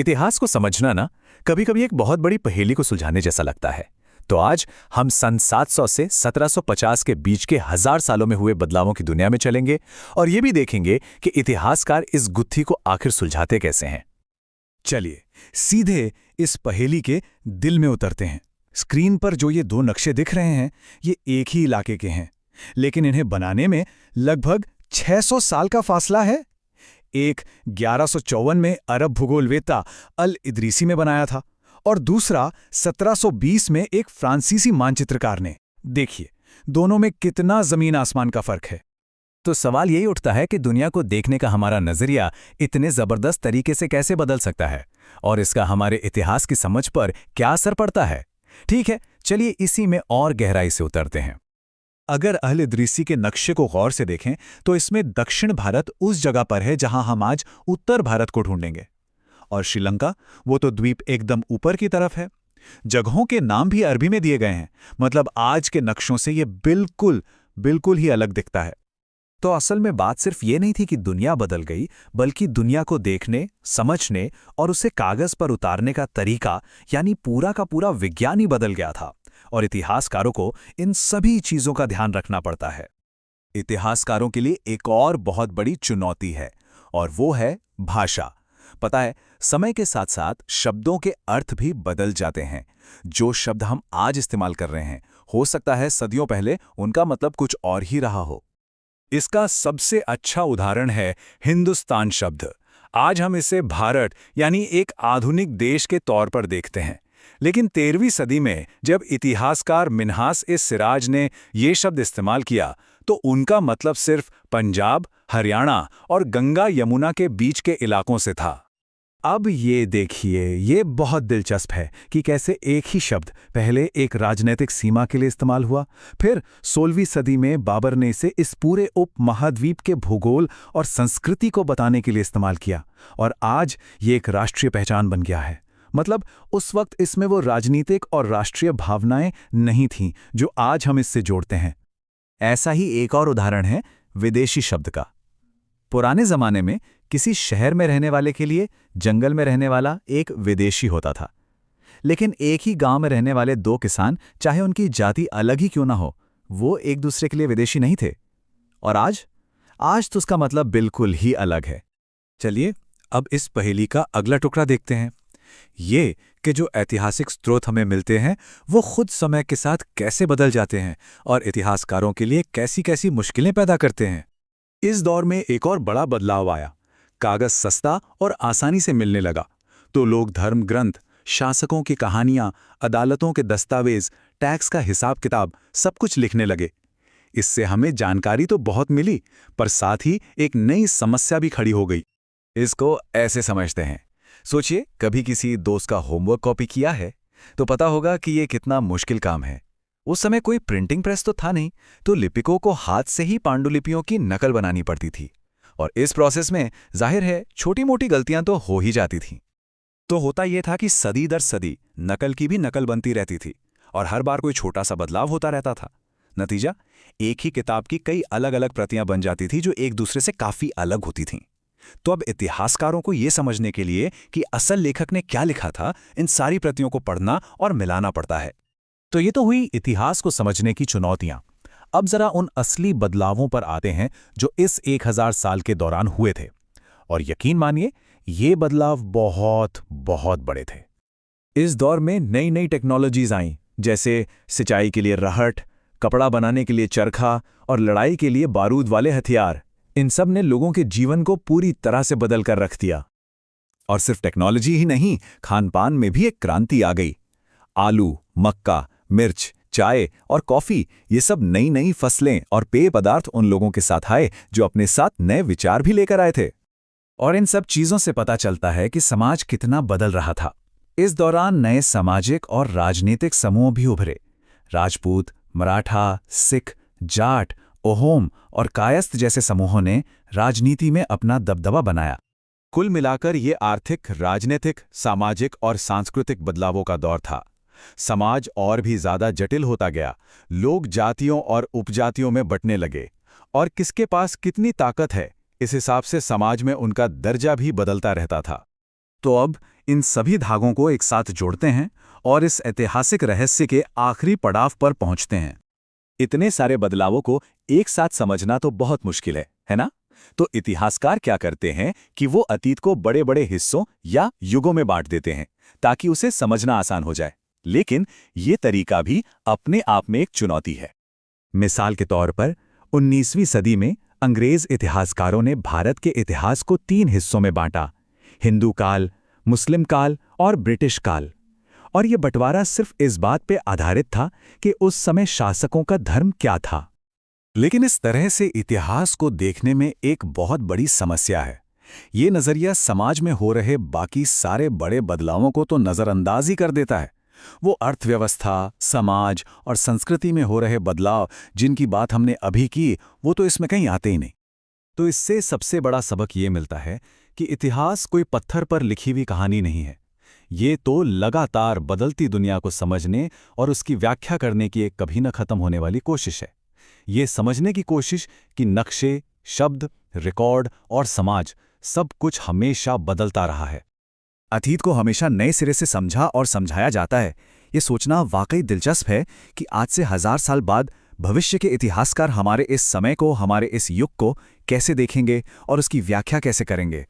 इतिहास को समझना ना कभी कभी एक बहुत बड़ी पहेली को सुलझाने जैसा लगता है। तो आज हम सन 700 से 1750 के बीच के 1000 सालों में हुए बदलावों की दुनिया में चलेंगे और ये भी देखेंगे कि इतिहासकार इस गुत्थी को आखिर सुलझाते कैसे हैं। चलिए सीधे इस पहेली के दिल में उतरते हैं। स्क्रीन पर जो ये दो नक्शे दिख रहे हैं, ये एक ही इलाके के हैं, लेकिन इन्हें बनाने में लगभग 600 साल का फासला है। एक 1154 में अरब भूगोलवेत्ता अल इदरीसी में बनाया था और दूसरा 1720 में एक फ्रांसीसी मानचित्रकार ने। देखिए, दोनों में कितना जमीन आसमान का फर्क है। तो सवाल यही उठता है कि दुनिया को देखने का हमारा नजरिया इतने जबरदस्त तरीके से कैसे बदल सकता है और इसका हमारे इतिहास की समझ पर क्या असर पड़ता है। ठीक है, चलिए इसी में और गहराई से उतरते हैं। अगर अल इदरीसी के नक्शे को गौर से देखें तो इसमें दक्षिण भारत उस जगह पर है जहां हम आज उत्तर भारत को ढूंढेंगे, और श्रीलंका वो तो द्वीप एकदम ऊपर की तरफ है। जगहों के नाम भी अरबी में दिए गए हैं, मतलब आज के नक्शों से ये बिल्कुल बिल्कुल ही अलग दिखता है। तो असल में बात सिर्फ ये नहीं थी कि दुनिया बदल गई, बल्कि दुनिया को देखने, समझने और उसे कागज पर उतारने का तरीका, यानी पूरा का पूरा विज्ञान ही बदल गया था। और इतिहासकारों को इन सभी चीजों का ध्यान रखना पड़ता है। इतिहासकारों के लिए एक और बहुत बड़ी चुनौती है, और वो है भाषा। पता है, समय के साथ साथ शब्दों के अर्थ भी बदल जाते हैं। जो शब्द हम आज इस्तेमाल कर रहे हैं, हो सकता है सदियों पहले उनका मतलब कुछ और ही रहा हो। इसका सबसे अच्छा उदाहरण है हिंदुस्तान शब्द। आज हम इसे भारत यानी एक आधुनिक देश के तौर पर देखते हैं, लेकिन 13वीं सदी में जब इतिहासकार मिन्हास-ए-सिराज ने ये शब्द इस्तेमाल किया तो उनका मतलब सिर्फ पंजाब, हरियाणा और गंगा यमुना के बीच के इलाकों से था। अब ये देखिए, ये बहुत दिलचस्प है कि कैसे एक ही शब्द पहले एक राजनीतिक सीमा के लिए इस्तेमाल हुआ, फिर 16वीं सदी में बाबर ने इसे इस पूरे उपमहाद्वीप के भूगोल और संस्कृति को बताने के लिए इस्तेमाल किया, और आज ये एक राष्ट्रीय पहचान बन गया है। मतलब उस वक्त इसमें वो राजनीतिक और राष्ट्रीय भावनाएं नहीं थीं जो आज हम इससे जोड़ते हैं। ऐसा ही एक और उदाहरण है विदेशी शब्द का। पुराने जमाने में किसी शहर में रहने वाले के लिए जंगल में रहने वाला एक विदेशी होता था, लेकिन एक ही गांव में रहने वाले दो किसान, चाहे उनकी जाति अलग ही क्यों ना हो, वो एक दूसरे के लिए विदेशी नहीं थे। और आज तो उसका मतलब बिल्कुल ही अलग है। चलिए अब इस पहेली का अगला टुकड़ा देखते हैं। ये कि जो ऐतिहासिक स्रोत हमें मिलते हैं वो खुद समय के साथ कैसे बदल जाते हैं और इतिहासकारों के लिए कैसी कैसी मुश्किलें पैदा करते हैं। इस दौर में एक और बड़ा बदलाव आया। कागज सस्ता और आसानी से मिलने लगा, तो लोग धर्म ग्रंथ, शासकों की कहानियां, अदालतों के दस्तावेज, टैक्स का हिसाब किताब सब कुछ लिखने लगे। इससे हमें जानकारी तो बहुत मिली, पर साथ ही एक नई समस्या भी खड़ी हो गई। इसको ऐसे समझते हैं, सोचिए कभी किसी दोस्त का होमवर्क कॉपी किया है तो पता होगा कि ये कितना मुश्किल काम है। उस समय कोई प्रिंटिंग प्रेस तो था नहीं, तो लिपिकों को हाथ से ही पांडुलिपियों की नकल बनानी पड़ती थी, और इस प्रोसेस में जाहिर है छोटी मोटी गलतियां तो हो ही जाती थीं। तो होता यह था कि सदी दर सदी नकल की भी नकल बनती रहती थी, और हर बार कोई छोटा सा बदलाव होता रहता था। नतीजा, एक ही किताब की कई अलग अलग प्रतियां बन जाती थी जो एक दूसरे से काफी अलग होती थीं। तो अब इतिहासकारों को यह समझने के लिए कि असल लेखक ने क्या लिखा था, इन सारी प्रतियों को पढ़ना और मिलाना पड़ता है। तो ये तो हुई इतिहास को समझने की चुनौतियां। अब जरा उन असली बदलावों पर आते हैं जो इस 1000 साल के दौरान हुए थे, और यकीन मानिए ये बदलाव बहुत बहुत बड़े थे। इस दौर में नई नई टेक्नोलॉजीज आईं, जैसे सिंचाई के लिए रहट, कपड़ा बनाने के लिए चरखा और लड़ाई के लिए बारूद वाले हथियार। इन सब ने लोगों के जीवन को पूरी तरह से बदल कर रख दिया। और सिर्फ टेक्नोलॉजी ही नहीं, खानपान में भी एक क्रांति आ गई। आलू, मक्का, मिर्च, चाय और कॉफी, ये सब नई नई फसलें और पेय पदार्थ उन लोगों के साथ आए जो अपने साथ नए विचार भी लेकर आए थे। और इन सब चीजों से पता चलता है कि समाज कितना बदल रहा था। इस दौरान नए सामाजिक और राजनीतिक समूह भी उभरे। राजपूत, मराठा, सिख, जाट, ओहोम और कायस्थ जैसे समूहों ने राजनीति में अपना दबदबा बनाया। कुल मिलाकर ये आर्थिक, राजनीतिक, सामाजिक और सांस्कृतिक बदलावों का दौर था। समाज और भी ज्यादा जटिल होता गया। लोग जातियों और उपजातियों में बंटने लगे, और किसके पास कितनी ताकत है, इस हिसाब से समाज में उनका दर्जा भी बदलता रहता था। तो अब इन सभी धागों को एक साथ जोड़ते हैं और इस ऐतिहासिक रहस्य के आखिरी पड़ाव पर पहुंचते हैं। इतने सारे बदलावों को एक साथ समझना तो बहुत मुश्किल है ना? तो इतिहासकार क्या करते हैं कि वो अतीत को बड़े बड़े हिस्सों या युगों में बांट देते हैं ताकि उसे समझना आसान हो जाए। लेकिन ये तरीका भी अपने आप में एक चुनौती है। मिसाल के तौर पर 19वीं सदी में अंग्रेज इतिहासकारों ने भारत के इतिहास को 3 हिस्सों में बांटा: हिंदू काल, मुस्लिम काल और ब्रिटिश काल। और ये बंटवारा सिर्फ इस बात पे आधारित था कि उस समय शासकों का धर्म क्या था। लेकिन इस तरह से इतिहास को देखने में एक बहुत बड़ी समस्या है। ये नज़रिया समाज में हो रहे बाकी सारे बड़े बदलावों को तो नज़रअंदाज ही कर देता है। वो अर्थव्यवस्था, समाज और संस्कृति में हो रहे बदलाव जिनकी बात हमने अभी की, वो तो इसमें कहीं आते ही नहीं। तो इससे सबसे बड़ा सबक ये मिलता है कि इतिहास कोई पत्थर पर लिखी हुई कहानी नहीं है। ये तो लगातार बदलती दुनिया को समझने और उसकी व्याख्या करने की एक कभी न खत्म होने वाली कोशिश है। ये समझने की कोशिश कि नक्शे, शब्द, रिकॉर्ड और समाज सब कुछ हमेशा बदलता रहा है। अतीत को हमेशा नए सिरे से समझा और समझाया जाता है। ये सोचना वाकई दिलचस्प है कि आज से 1000 साल बाद भविष्य के इतिहासकार हमारे इस समय को, हमारे इस युग को कैसे देखेंगे और उसकी व्याख्या कैसे करेंगे।